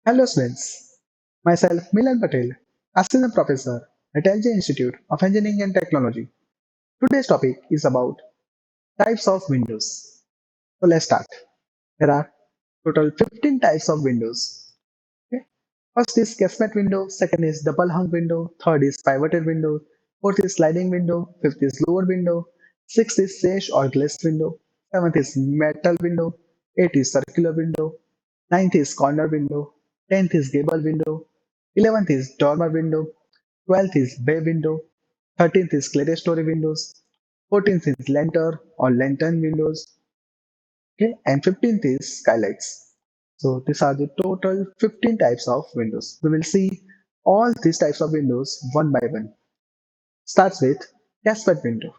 Hello students, myself Milan Patel, Assistant Professor at LJ Institute of Engineering and Technology. Today's topic is about types of windows. So let's start. There are total 15 types of windows. Okay? First is casement window, second is double hung window, third is pivoted window, fourth is sliding window, fifth is lower window, sixth is sash or glass window, seventh is metal window, eighth is circular window, ninth is corner window, 10th is gable window, 11th is dormer window, 12th is bay window, 13th is clerestory windows, 14th is lantern or lantern windows, okay, and 15th is skylights. So these are the total 15 types of windows. We will see all these types of windows one by one. Starts with casement window.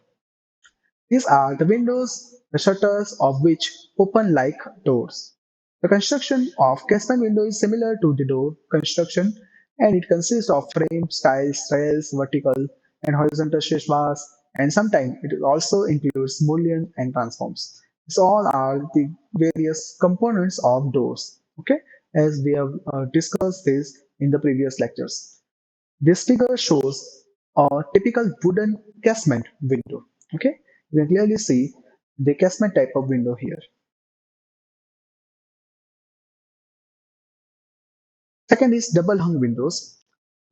These are the windows, the shutters of which open like doors. The construction of casement window is similar to the door construction and it consists of frames, tiles, rails, vertical and horizontal bars, and sometimes it also includes mullions and transforms. These all are the various components of doors. Okay, as we have discussed this in the previous lectures. This figure shows a typical wooden casement window. Okay, you can clearly see the casement type of window here. Second is double hung windows.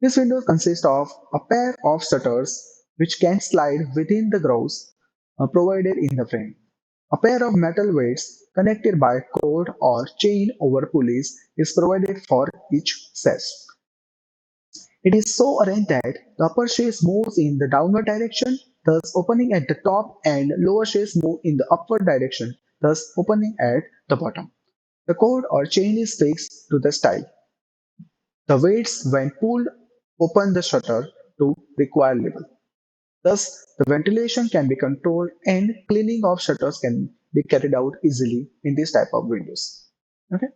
This window consists of a pair of shutters which can slide within the grooves provided in the frame. A pair of metal weights connected by cord or chain over pulleys is provided for each sash. It is so arranged that the upper shaft moves in the downward direction, thus opening at the top, and lower shafts move in the upward direction, thus opening at the bottom. The cord or chain is fixed to the stile. The weights, when pulled, open the shutter to required level. Thus, the ventilation can be controlled and cleaning of shutters can be carried out easily in this type of windows. Okay.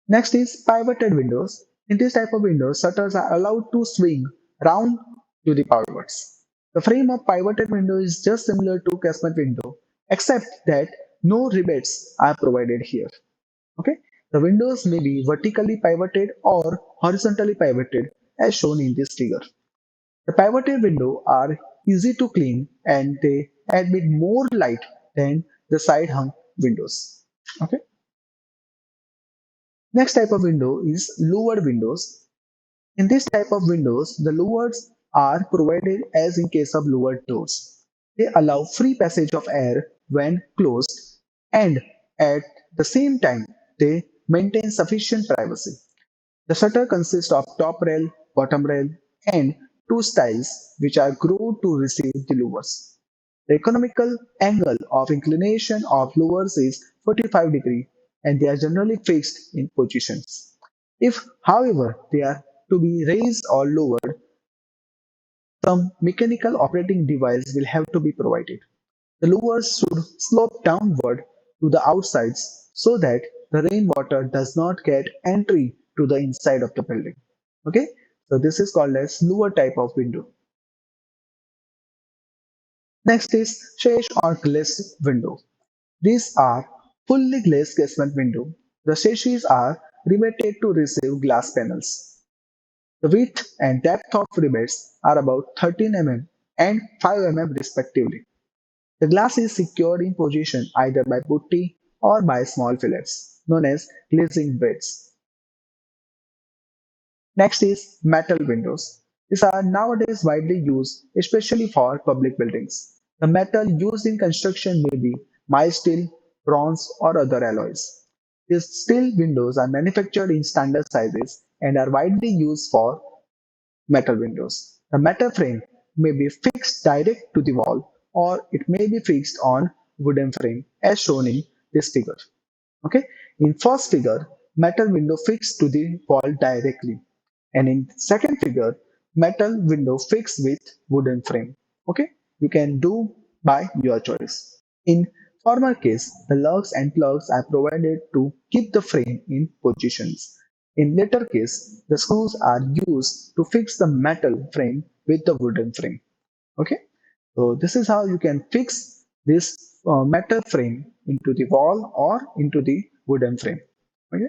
Next is pivoted windows. In this type of windows, shutters are allowed to swing round to the pivots. The frame of pivoted window is just similar to casement window, except that no rivets are provided here. Okay, the windows may be vertically pivoted or horizontally pivoted, as shown in this figure. The pivoted windows are easy to clean and they admit more light than the side hung windows. Okay. Next type of window is louvered windows. In this type of windows, the louvers are provided as in case of louvered doors. They allow free passage of air when closed and at the same time they maintain sufficient privacy. The shutter consists of top rail, bottom rail and two stiles which are grooved to receive the louvers. The economical angle of inclination of louvers is 45 degree and they are generally fixed in positions. If, however, they are to be raised or lowered, some mechanical operating device will have to be provided. The louvers should slope downward to the outsides so that the rainwater does not get entry to the inside of the building. Okay, so this is called as louver type of window. Next is sash or glass window. These are fully glazed casement window. The sashes are riveted to receive glass panels. The width and depth of rivets are about 13 mm and 5 mm respectively. The glass is secured in position either by putty or by small fillets, known as glazing beds. Next is metal windows. These are nowadays widely used, especially for public buildings. The metal used in construction may be mild steel, bronze, or other alloys. These steel windows are manufactured in standard sizes and are widely used for metal windows. The metal frame may be fixed direct to the wall or it may be fixed on wooden frame as shown in this figure. Okay, in first figure metal window fixed to the wall directly and in second figure metal window fixed with wooden frame. Okay, you can do by your choice. In former case the lugs and plugs are provided to keep the frame in positions. In later case the screws are used to fix the metal frame with the wooden frame. Okay, so this is how you can fix this metal frame into the wall or into the wooden frame. Okay.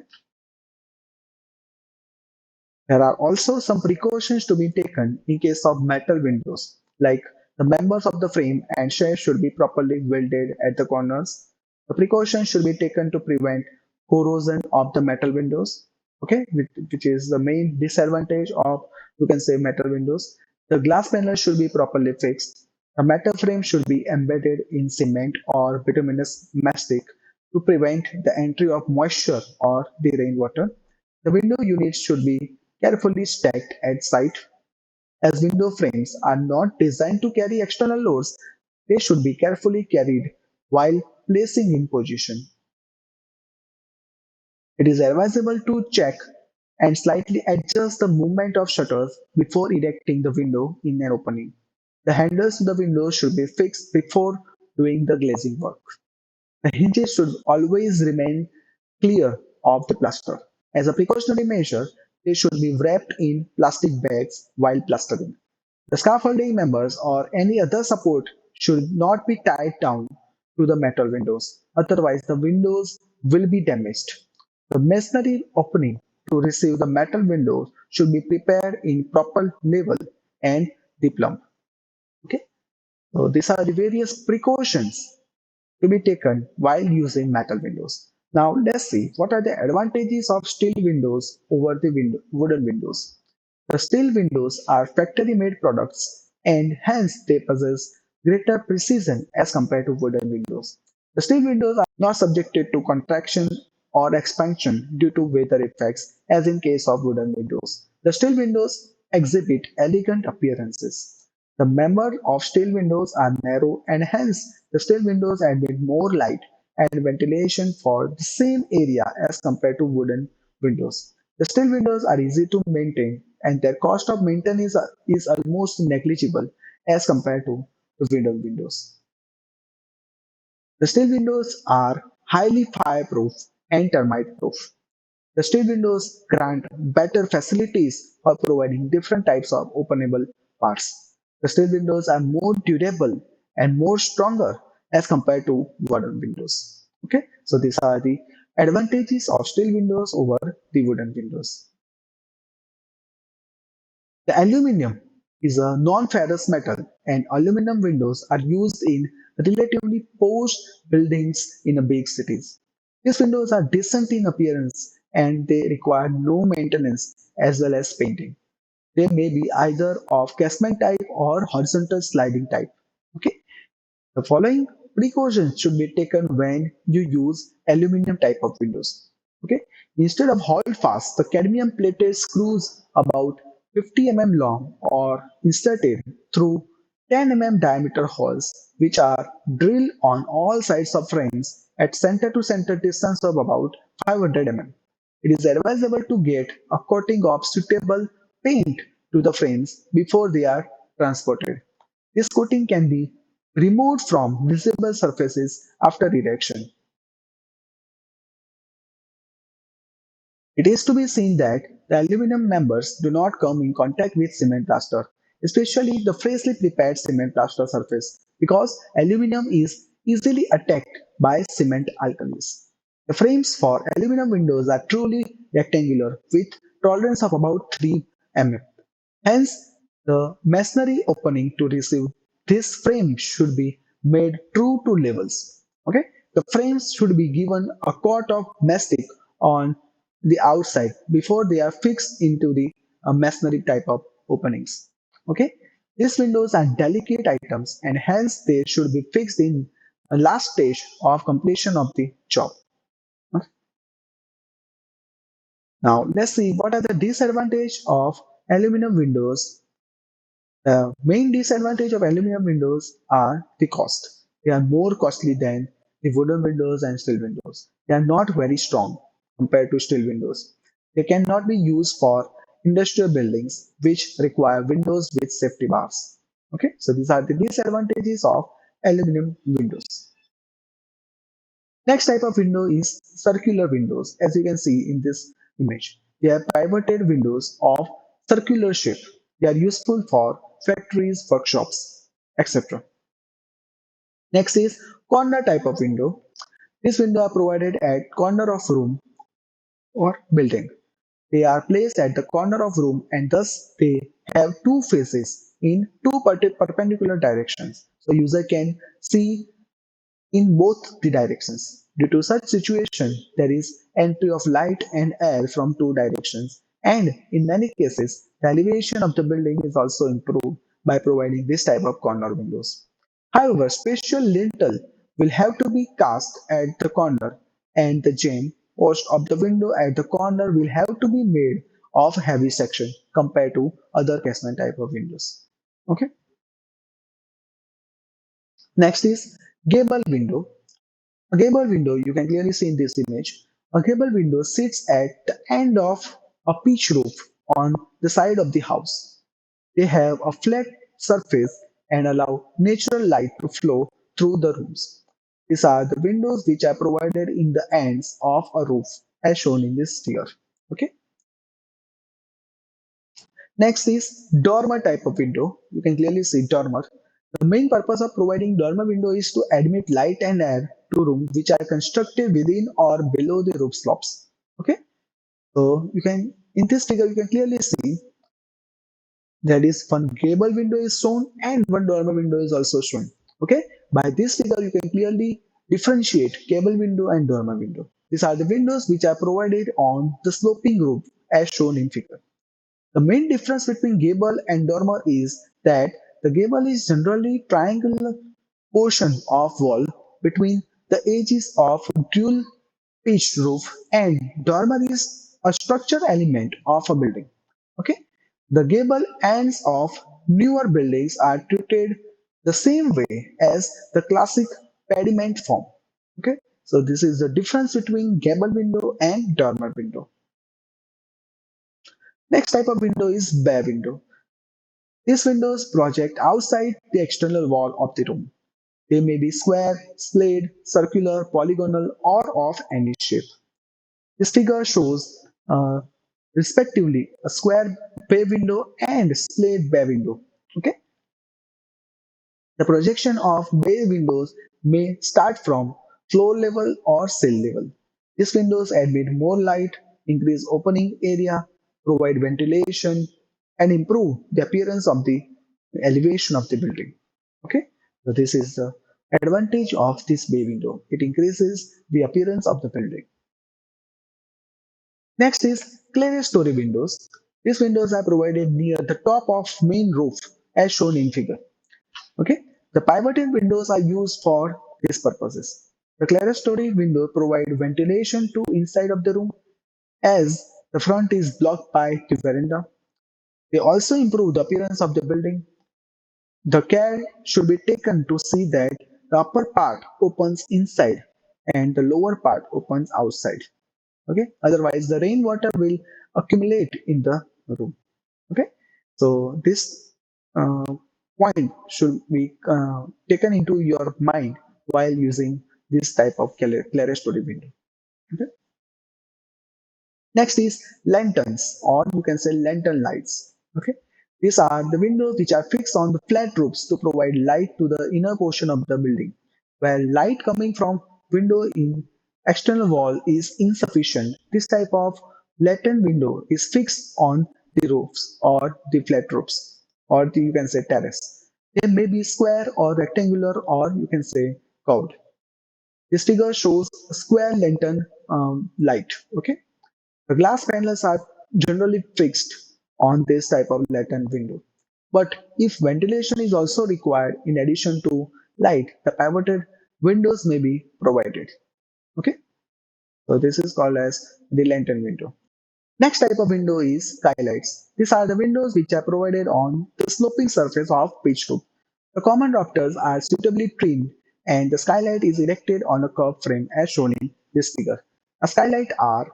There are also some precautions to be taken in case of metal windows, like the members of the frame and shade should be properly welded at the corners. The precautions should be taken to prevent corrosion of the metal windows, okay, which is the main disadvantage of, you can say, metal windows. The glass panel should be properly fixed. The metal frame should be embedded in cement or bituminous mastic to prevent the entry of moisture or the rainwater. The window units should be carefully stacked at site. As window frames are not designed to carry external loads, they should be carefully carried while placing in position. It is advisable to check and slightly adjust the movement of shutters before erecting the window in an opening. The handles to the windows should be fixed before doing the glazing work. The hinges should always remain clear of the plaster. As a precautionary measure, they should be wrapped in plastic bags while plastering. The scaffolding members or any other support should not be tied down to the metal windows, otherwise, the windows will be damaged. The masonry opening to receive the metal windows should be prepared in proper level and the plumb. Okay, so these are the various precautions to be taken while using metal windows. Now let's see what are the advantages of steel windows over the wooden windows. The steel windows are factory made products and hence they possess greater precision as compared to wooden windows. The steel windows are not subjected to contraction or expansion due to weather effects as in case of wooden windows. The steel windows exhibit elegant appearances. The members of steel windows are narrow and hence the steel windows admit more light and ventilation for the same area as compared to wooden windows. The steel windows are easy to maintain and their cost of maintenance is almost negligible as compared to the wooden windows. The steel windows are highly fireproof and termite proof. The steel windows grant better facilities for providing different types of openable parts. The steel windows are more durable and more stronger as compared to wooden windows. Okay, so these are the advantages of steel windows over the wooden windows. The aluminum is a non-ferrous metal, and aluminum windows are used in relatively posh buildings in big cities. These windows are decent in appearance and they require no maintenance as well as painting. They may be either of casement type or horizontal sliding type. Okay, the following precautions should be taken when you use aluminum type of windows. Okay, instead of hold fast, the cadmium plated screws about 50 long or inserted through 10 diameter holes, which are drilled on all sides of frames at center to center distance of about 500 It is advisable to get a coating of suitable paint to the frames before they are transported. This coating can be removed from visible surfaces after erection. It is to be seen that the aluminum members do not come in contact with cement plaster, especially the freshly prepared cement plaster surface, because aluminum is easily attacked by cement alkalis. The frames for aluminum windows are truly rectangular with tolerance of about 3 mm. Hence, the masonry opening to receive this frame should be made true to levels. Okay, the frames should be given a coat of mastic on the outside before they are fixed into the masonry type of openings. Okay, these windows are delicate items and hence they should be fixed in the last stage of completion of the job. Now let's see what are the disadvantages of aluminum windows. The main disadvantage of aluminum windows are the cost. They are more costly than the wooden windows and steel windows. They are not very strong compared to steel windows. They cannot be used for industrial buildings which require windows with safety bars. Okay, so these are the disadvantages of aluminum windows. Next type of window is circular windows. As you can see in this image, they are pivoted windows of circular shape. They are useful for factories, workshops, etc. Next is corner type of window. This window are provided at corner of room or building. They are placed at the corner of room and thus they have two faces in two perpendicular directions. So user can see in both the directions. Due to such situation, there is entry of light and air from two directions. And in many cases, the elevation of the building is also improved by providing this type of corner windows. However, special lintel will have to be cast at the corner and the jamb post of the window at the corner will have to be made of heavy section compared to other casement type of windows. Okay. Next is gable window. A gable window, you can clearly see in this image. A gable window sits at the end of a pitch roof on the side of the house. They have a flat surface and allow natural light to flow through the rooms. These are the windows which are provided in the ends of a roof as shown in this figure. Okay. Next is dormer type of window. You can clearly see dormer. The main purpose of providing dormer window is to admit light and air to rooms which are constructed within or below the roof slopes. Okay, so you can in this figure you can clearly see that is one gable window is shown and one dormer window is also shown. Okay, by this figure you can clearly differentiate gable window and dormer window. These are the windows which are provided on the sloping roof as shown in figure. The main difference between gable and dormer is that the gable is generally triangular portion of wall between the edges of dual pitched roof and dormer is a structural element of a building. Okay, the gable ends of newer buildings are treated the same way as the classic pediment form. Okay, so this is the difference between gable window and dormer window. Next type of window is bay window. These windows project outside the external wall of the room. They may be square, splayed, circular, polygonal, or of any shape. This figure shows, respectively, a square bay window and splayed bay window. Okay, the projection of bay windows may start from floor level or ceiling level. These windows admit more light, increase opening area, provide ventilation, and improve the appearance of the elevation of the building. Okay, so this is the advantage of this bay window. It increases the appearance of the building. Next is clerestory windows. These windows are provided near the top of main roof as shown in figure. Okay, the pivoted windows are used for these purposes. The clerestory window provide ventilation to inside of the room as the front is blocked by the veranda. They also improve the appearance of the building. The care should be taken to see that the upper part opens inside and the lower part opens outside. Okay, otherwise the rainwater will accumulate in the room. Okay, so this uh, point should be taken into your mind while using this type of clerestory window. Okay. Next is lanterns, or you can say lantern lights. Okay, these are the windows which are fixed on the flat roofs to provide light to the inner portion of the building, where light coming from window in external wall is insufficient. This type of lantern window is fixed on the roofs or the flat roofs, or you can say terrace. They may be square or rectangular, or you can say curved. This figure shows a square lantern light. Okay, the glass panels are generally fixed on this type of lantern window. But if ventilation is also required in addition to light, the pivoted windows may be provided. Okay, so this is called as the lantern window. Next type of window is skylights. These are the windows which are provided on the sloping surface of pitch roof. The common rafters are suitably trimmed and the skylight is erected on a curved frame as shown in this figure. A skylight are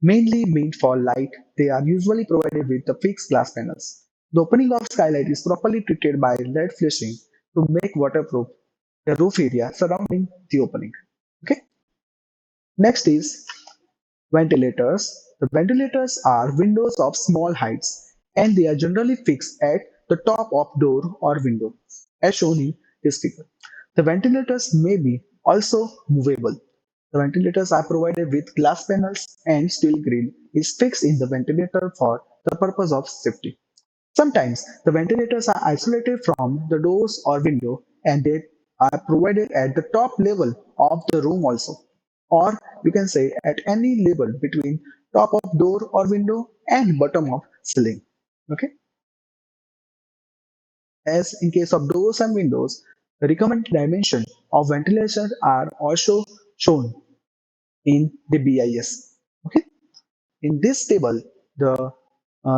mainly meant for light, they are usually provided with the fixed glass panels. The opening of skylight is properly treated by lead flashing to make waterproof the roof area surrounding the opening. Okay. Next is ventilators. The ventilators are windows of small heights and they are generally fixed at the top of door or window, as shown in this figure. The ventilators may be also movable. The ventilators are provided with glass panels and steel grill is fixed in the ventilator for the purpose of safety. Sometimes the ventilators are isolated from the doors or window and they are provided at the top level of the room also. Or you can say at any level between top of door or window and bottom of ceiling. Okay. As in case of doors and windows, the recommended dimension of ventilation are also shown in the BIS. Okay. In this table, the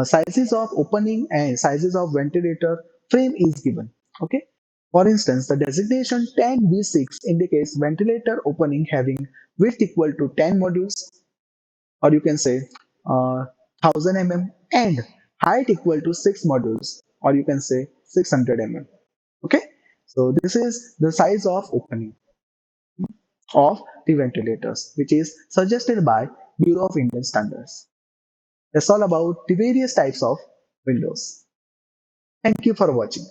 sizes of opening and sizes of ventilator frame is given. Okay. For instance, the designation 10V6 indicates ventilator opening having width equal to 10 modules, or you can say 1000 mm, and height equal to 6 modules, or you can say 600 mm. Okay. So this is the size of opening of the ventilators, which is suggested by Bureau of Indian Standards. That's all about the various types of windows. Thank you for watching.